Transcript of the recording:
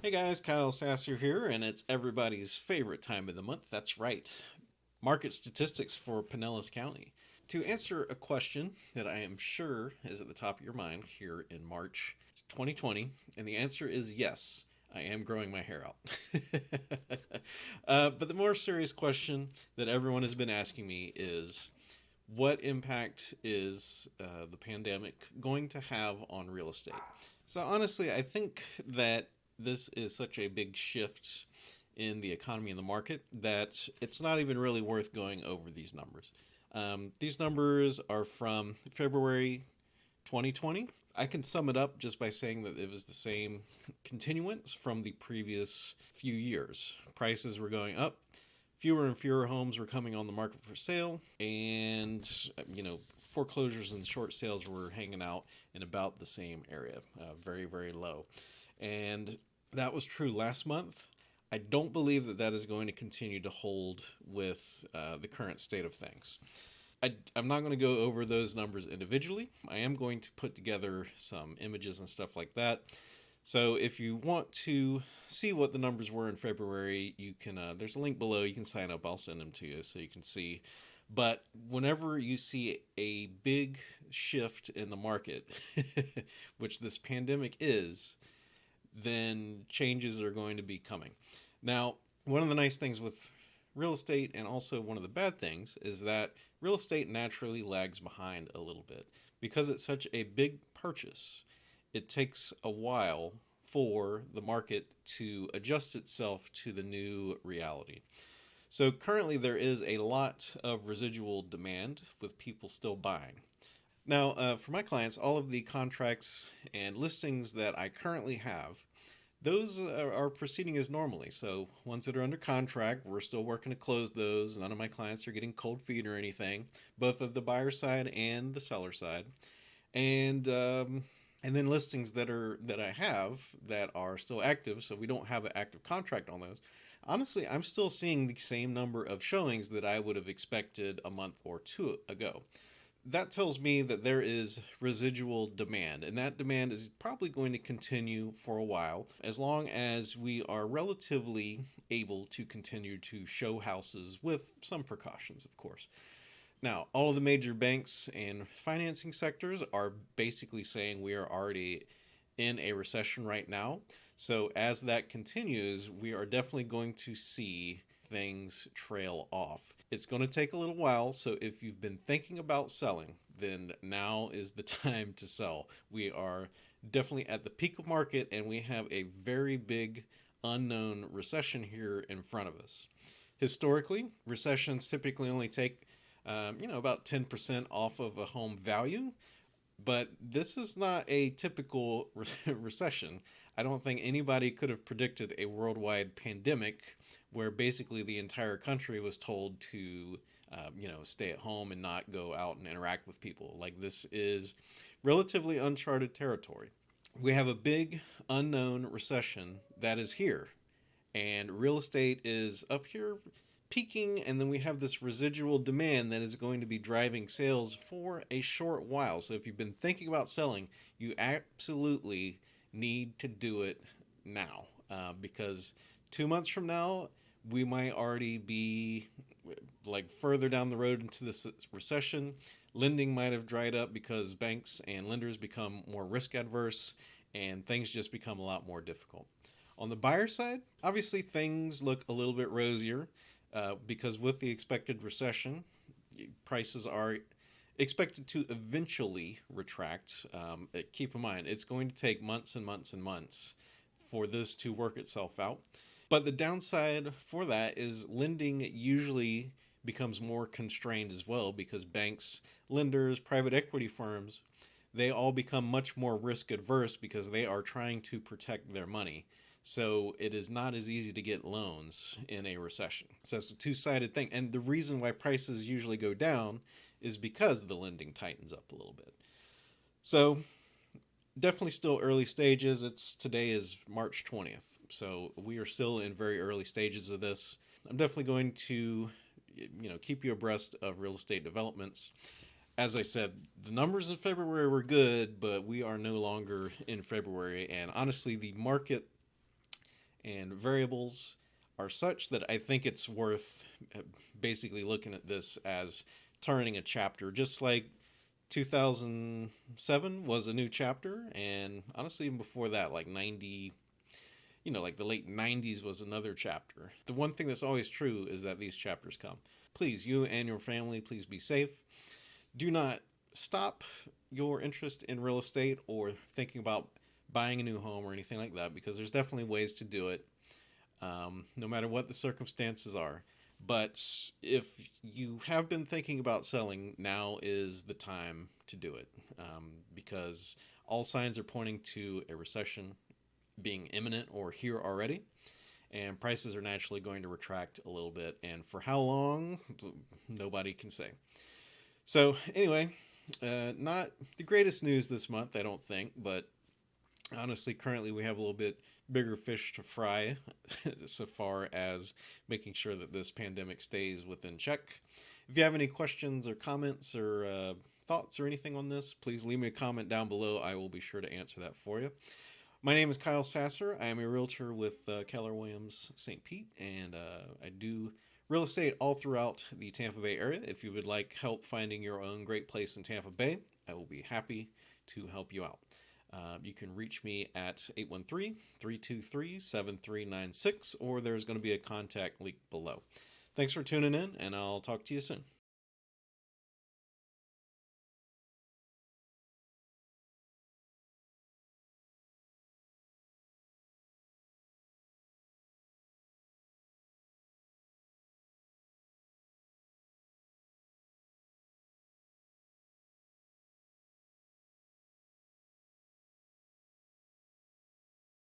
Hey guys, Kyle Sasser here, and it's everybody's favorite time of the month. That's right, market statistics for Pinellas County. To answer a question that I am sure is at the top of your mind here in March 2020, and the answer is yes, I am growing my hair out. But the more serious question that everyone has been asking me is what impact is the pandemic going to have on real estate? So, honestly, I think that this is such a big shift in the economy and the market that it's not even really worth going over these numbers. These numbers are from February 2020. I can sum it up just by saying that it was the same continuance from the previous few years. Prices were going up, fewer and fewer homes were coming on the market for sale, and foreclosures and short sales were hanging out in about the same area, very, very low. And that was true last month. I don't believe that that is going to continue to hold with the current state of things. I'm not going to go over those numbers individually. I am going to put together some images and stuff like that. So if you want to see what the numbers were in February, you can. There's a link below. You can sign up. I'll send them to you so you can see. But whenever you see a big shift in the market, which this pandemic is, then changes are going to be coming. Now, one of the nice things with real estate, and also one of the bad things, is that real estate naturally lags behind a little bit. Because it's such a big purchase, it takes a while for the market to adjust itself to the new reality. So currently there is a lot of residual demand with people still buying. Now, for my clients, all of the contracts and listings that I currently have, those are proceeding as normally. So ones that are under contract, we're still working to close those. None of my clients are getting cold feet or anything, both of the buyer side and the seller side. And then listings that I have that are still active, so we don't have an active contract on those. Honestly, I'm still seeing the same number of showings that I would have expected a month or two ago. That tells me that there is residual demand, and that demand is probably going to continue for a while, as long as we are relatively able to continue to show houses with some precautions, of course. Now, all of the major banks and financing sectors are basically saying we are already in a recession right now. So as that continues, we are definitely going to see things trail off. It's going to take a little while, so if you've been thinking about selling, then now is the time to sell. We are definitely at the peak of market, and we have a very big unknown recession here in front of us. Historically, recessions typically only take about 10% off of a home value, but this is not a typical recession. I don't think anybody could have predicted a worldwide pandemic where basically the entire country was told to, stay at home and not go out and interact with people. Like, this is relatively uncharted territory. We have a big unknown recession that is here, and real estate is up here peaking, and then we have this residual demand that is going to be driving sales for a short while. So if you've been thinking about selling, you absolutely need to do it now, because 2 months from now, we might already be like further down the road into this recession. Lending might have dried up because banks and lenders become more risk adverse, and things just become a lot more difficult. On the buyer side, obviously things look a little bit rosier, because with the expected recession, prices are expected to eventually retract. Keep in mind, it's going to take months and months and months for this to work itself out. But the downside for that is lending usually becomes more constrained as well, because banks, lenders, private equity firms, they all become much more risk adverse because they are trying to protect their money. So it is not as easy to get loans in a recession. So it's a two-sided thing. And the reason why prices usually go down is because the lending tightens up a little bit. So definitely still early stages. Today is March 20th. So we are still in very early stages of this. I'm definitely going to, keep you abreast of real estate developments. As I said, the numbers in February were good, but we are no longer in February. And honestly, the market and variables are such that I think it's worth basically looking at this as turning a chapter, just like 2007 was a new chapter, and honestly, even before that, like 90, like the late 90s was another chapter. The one thing that's always true is that these chapters come. Please, you and your family, please be safe. Do not stop your interest in real estate or thinking about buying a new home or anything like that, because there's definitely ways to do it, no matter what the circumstances are. But if you have been thinking about selling, now is the time to do it, because all signs are pointing to a recession being imminent or here already, and prices are naturally going to retract a little bit. And for how long, nobody can say. So anyway, not the greatest news this month, I don't think, but honestly, currently we have a little bit bigger fish to fry so far as making sure that this pandemic stays within check. If you have any questions or comments or thoughts or anything on this, please leave me a comment down below. I will be sure to answer that for you. My name is Kyle Sasser. I am a realtor with Keller Williams St. Pete, and I do real estate all throughout the Tampa Bay area. If you would like help finding your own great place in Tampa Bay, I will be happy to help you out. You can reach me at 813-323-7396, or there's going to be a contact link below. Thanks for tuning in, and I'll talk to you soon.